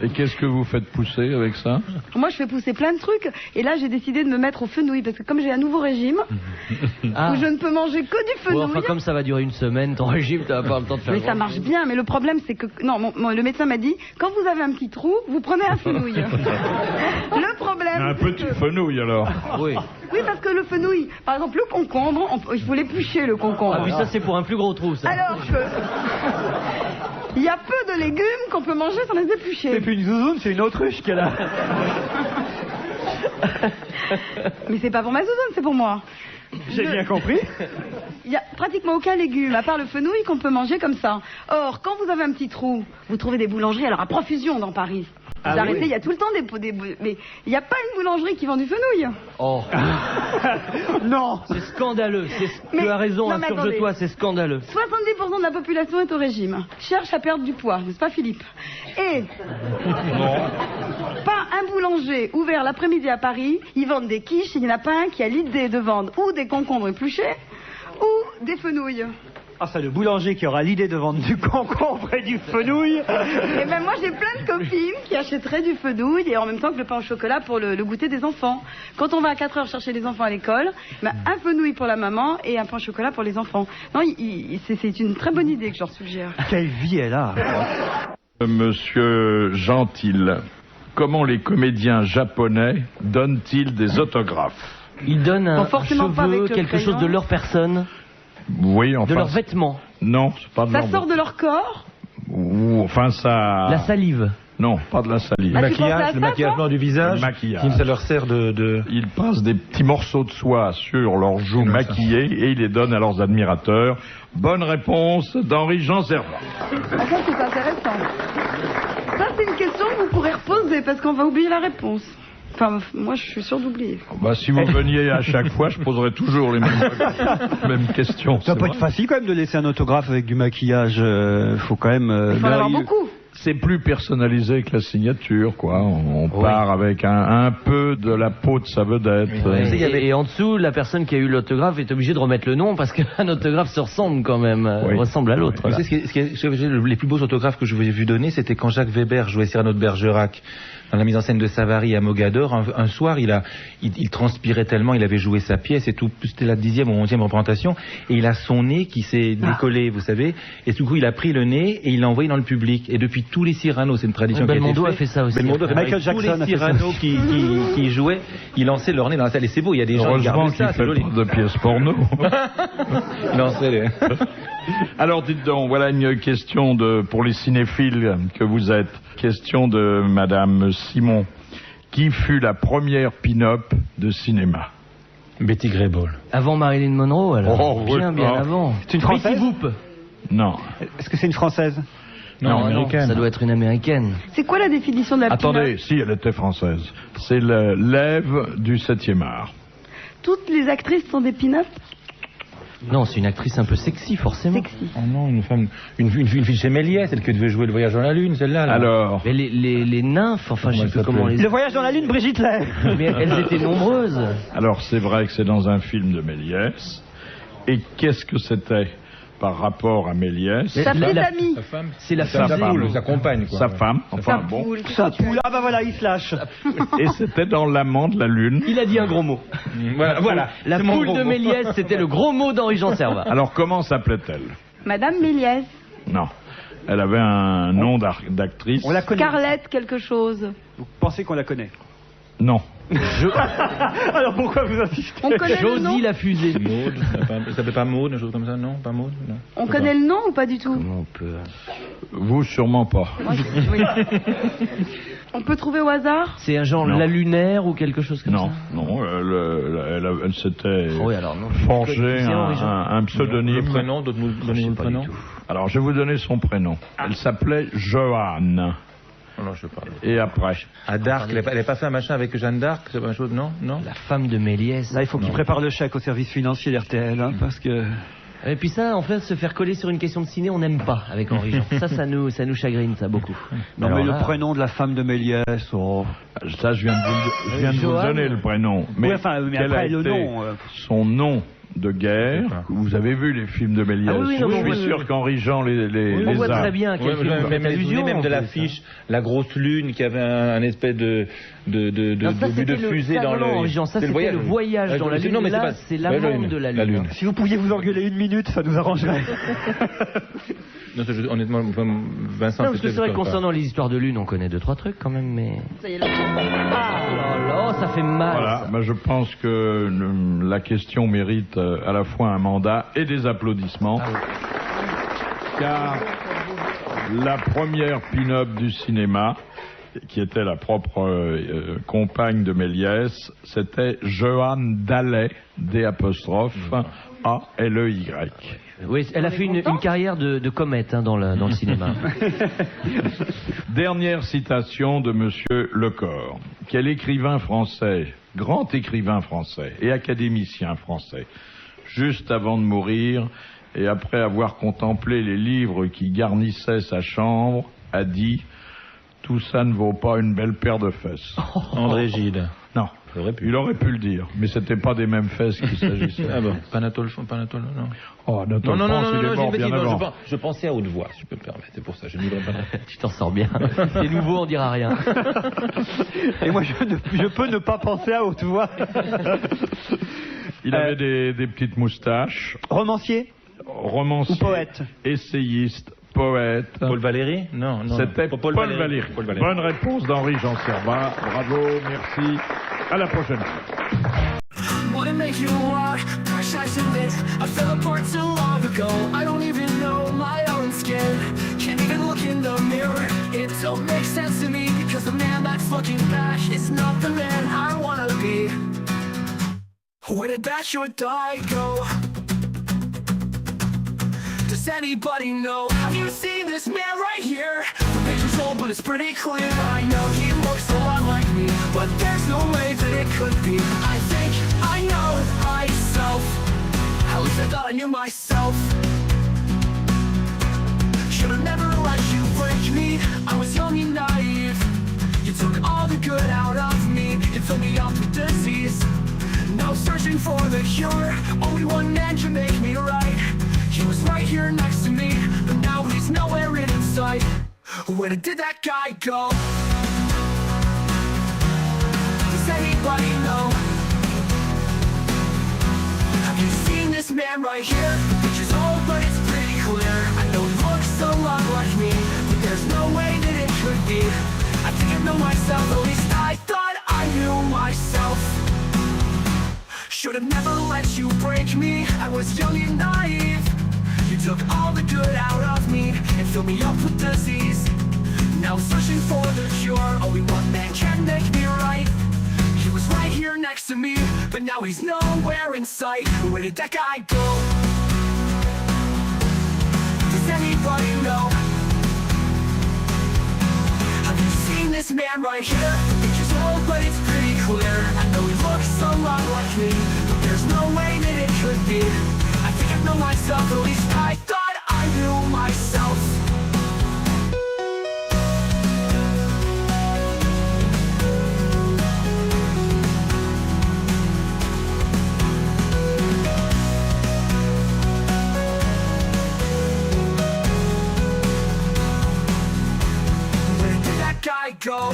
Et qu'est-ce que vous faites pousser avec ça? Moi, je fais pousser plein de trucs. Et là, j'ai décidé de me mettre au fenouil. Parce que comme j'ai un nouveau régime, où je ne peux manger que du fenouil. Enfin, comme ça va durer une semaine, ton régime, tu vas pas le temps de faire. Mais ça marche bien. Mais le problème, c'est que... Non, le médecin m'a dit, quand vous avez un petit trou, vous prenez un fenouil. Le problème... Un petit fenouil, alors. Oui. Oui, parce que le fenouil, par exemple, le concombre, il faut l'éplucher, le concombre. Ah oui, ça, c'est pour un plus gros trou, ça. Alors que... Il y a peu de légumes qu'on peut manger sans les éplucher. C'est plus une zouzoune, c'est une autruche qu'elle a. Mais c'est pas pour ma zouzoune, c'est pour moi. J'ai bien compris. Il n'y a pratiquement aucun légume, à part le fenouil, qu'on peut manger comme ça. Or, quand vous avez un petit trou, vous trouvez des boulangeries, alors à profusion dans Paris. Vous arrêtez, il y a tout le temps des mais il n'y a pas une boulangerie qui vend du fenouil. Oh. Non. C'est scandaleux. Tu as raison, insurge-toi, c'est scandaleux. 70% de la population est au régime. Cherche à perdre du poids, n'est-ce pas, Philippe? Et pas un boulanger ouvert l'après-midi à Paris, ils vendent des quiches, il n'y en a pas un qui a l'idée de vendre ou des concombres épluchés ou des fenouilles. Ah, c'est le boulanger qui aura l'idée de vendre du concombre et du fenouil. Et ben moi j'ai plein de copines qui achèteraient du fenouil et en même temps que le pain au chocolat pour le goûter des enfants. Quand on va à 4 heures chercher les enfants à l'école, un fenouil pour la maman et un pain au chocolat pour les enfants. Non, c'est une très bonne idée que je leur suggère. Quelle vie elle a. Monsieur Gentil, comment les comédiens japonais donnent-ils des autographes? Ils donnent un cheveu, quelque chose de leur personne? Oui, enfin... De leurs vêtements? Non, c'est pas de ça leur... sort de leur corps? Ou, enfin, ça... La salive? Non, pas de la salive. Ah, Le maquillage blanc du visage, ça leur sert de... Ils passent des petits morceaux de soie sur leurs joues maquillées et ils les donnent à leurs admirateurs. Bonne réponse d'Henri-Jean Servat. Ah, ça c'est intéressant. Ça c'est une question que vous pourrez reposer parce qu'on va oublier la réponse. Enfin, moi, je suis sûr d'oublier. Bah, si vous veniez à chaque fois, je poserais toujours les mêmes questions. Ça peut être facile quand même de laisser un autographe avec du maquillage. Faut quand même. Il faut en avoir beaucoup. C'est plus personnalisé que la signature, quoi. On part avec un peu de la peau de sa vedette. Oui. Et en dessous, la personne qui a eu l'autographe est obligée de remettre le nom parce qu'un autographe se ressemble quand même, ressemble à l'autre. Vous savez, les plus beaux autographes que je vous ai vu donner, c'était quand Jacques Weber jouait Cyrano de Bergerac dans la mise en scène de Savary à Mogador. Un soir, il transpirait tellement, il avait joué sa pièce et tout. C'était la 10e ou 11e représentation, et il a son nez qui s'est décollé, vous savez. Et du coup, il a pris le nez et il l'a envoyé dans le public. Et depuis tous les Cyrano, c'est une tradition qui a été faite. Belmondo a fait ça aussi. Belmondo a fait Michael tous Jackson les Cyrano qui jouaient, ils lançaient leur nez dans la salle. Et c'est beau, il y a des gens qui heureusement regardent ça, qu'il c'est fait joli. de pièces porno. Il lançait les... Alors dites donc, voilà une question pour les cinéphiles que vous êtes. Question de Madame Simon. Qui fut la première pin-up de cinéma? Betty Grable. Avant Marilyn Monroe, alors. Oh, oui. Bien avant. C'est une Française? Betty Boop. Non. Est-ce que c'est une Française? Non, américaine. Ça doit être une américaine. C'est quoi la définition de la Attendez, pin-up? si, elle était française. C'est l'Ève du 7e art. Toutes les actrices sont des pin-up? Non, c'est une actrice un peu sexy, forcément. Sexy. Oh non, une femme, une fille chez Méliès, celle qui devait jouer le voyage dans la lune, celle-là. Là. Alors, Mais les nymphes, enfin, je sais plus comment les... Le voyage dans la lune, Brigitte Lay. Mais elles étaient nombreuses. alors c'est vrai que c'est dans un film de Méliès. Et qu'est-ce que c'était par rapport à Méliès? Sa petite amie. Sa femme, C'est la Sa fusée. femme. sa compagne, quoi. Sa femme, Sa enfin bon. poule. Ça poule. Ah bah voilà, il se lâche. Et c'était dans L'Amant de la Lune. Il a dit un gros mot. Voilà. La c'est mon poule gros de mot. Méliès, c'était le gros mot d'Henri-Jean Servat. Alors comment s'appelait-elle? Madame Méliès. Non. Elle avait un nom d'actrice. On la connaît. Scarlett quelque chose. Vous pensez qu'on la connaît? Non. Alors pourquoi vous insistez? On connaît le nom? Josie la fusée. Maud, ça s'appelait pas Maud, un jour comme ça, non? Pas Maud, non. On connaît le nom ou pas du tout? Comment on peut... Vous, sûrement pas. Moi, oui. On peut trouver au hasard? C'est un genre Non. la lunaire ou quelque chose comme Non, ça? non. Elle s'était Oui, alors non. forgé C'est Henri-Jean. un pseudonyme. Le prénom, donnez-nous le pas prénom. du tout. Alors, je vais vous donner son prénom. Elle s'appelait Joanne. Non, je sais pas. Et après? À Dark, elle n'avait pas fait un machin avec Jeanne d'Arc, c'est pas une chose, non? Non? La femme de Méliès. Là, il faut qu'il prépare le chèque au service financier d'RTL, hein, parce que... Et puis ça, en fait, se faire coller sur une question de ciné, on n'aime pas avec Henri-Jean. ça nous chagrine, ça, beaucoup. Non, Alors mais là, le prénom de la femme de Méliès, oh... Ça, je viens de vous Joanne. donner le prénom. Mais, Oui, enfin, mais quel après, a le été nom, son nom de guerre? Vous avez vu les films de Méliès? Ah oui, non, je oui, suis oui, sûr oui. qu'Henri-Jean les on voit a. très bien quel film vous faites allusion, même en de plus, l'affiche, hein. la grosse lune qui avait un espèce de Non, ça, vue c'était de fusée dans le... Henri-Jean, ça, c'était le voyage dans la lune. Non, mais Là, c'est l'amant de la lune. Si vous pouviez vous engueuler une minute, ça nous arrangerait. Non, honnêtement, Vincent... Non, parce que c'est vrai que concernant les histoires de lune, on connaît 2-3 trucs quand même, mais... Ça y est, là. Oh là là, ça fait mal. Voilà, ça. ben, je pense que la question mérite à la fois un mandat et des applaudissements. Ah oui. Car la première pin-up du cinéma, qui était la propre compagne de Méliès, c'était Joanne Daley, D''A-L-E-Y. Oui, elle a fait une carrière de comète dans le cinéma. Dernière citation de Monsieur Lecor. Quel écrivain français, grand écrivain français et académicien français, juste avant de mourir et après avoir contemplé les livres qui garnissaient sa chambre, a dit « Tout ça ne vaut pas une belle paire de fesses ». André Gide. Non, il aurait pu le dire, mais c'était pas des mêmes fesses qu'il s'agissait. Ah bon, Panatole, non. Oh, Anatole France, il est mort bien avant. Je pensais à haute voix, si je peux me permettre, c'est pour ça, je ne voudrais pas... Tu t'en sors bien. C'est nouveau, on dira rien. Et moi, je peux ne pas penser à haute voix. Il avait des petites moustaches. Romancier Romancier. ou poète? Essayiste, poète. Paul Valéry? Non. C'était Paul Valéry. Bonne réponse d'Henri-Jean Servat. Bravo, merci. À la prochaine. What it makes you walk, gosh, I submit I fell apart so long ago I don't even know my own skin. Can't even look in the mirror. It don't make sense to me because the man that's looking back is not the man I wanna be. Where did that short die go? Does anybody know? Have you seen this man right here? The picture's old but it's pretty clear. I know he looks a lot like me, but there's no way that it could be. I think I know myself. At least I thought I knew myself. Should've never let you break me. I was young and naive. You took all the good out of me. You filled me up with disease. Now searching for the cure. Only one man can make me right. He was right here next to me, but now he's nowhere in sight. Where did that guy go? anybody know? Have you seen this man right here? The picture's old, but it's pretty clear. I know he looks a lot like me, but there's no way that it could be. I think I know myself, at least I thought I knew myself. Should have never let you break me, I was young and naive. You took all the good out of me and filled me up with disease. Now searching for the cure, only one man can make me right. He was right here next to me, but now he's nowhere in sight. Where did that guy go? Does anybody know? Have you seen this man right here? The picture's old, but it's pretty clear. I know he looks a lot like me, but there's no way that it could be. I think I know myself, at least I thought I knew myself. Where did that guy go?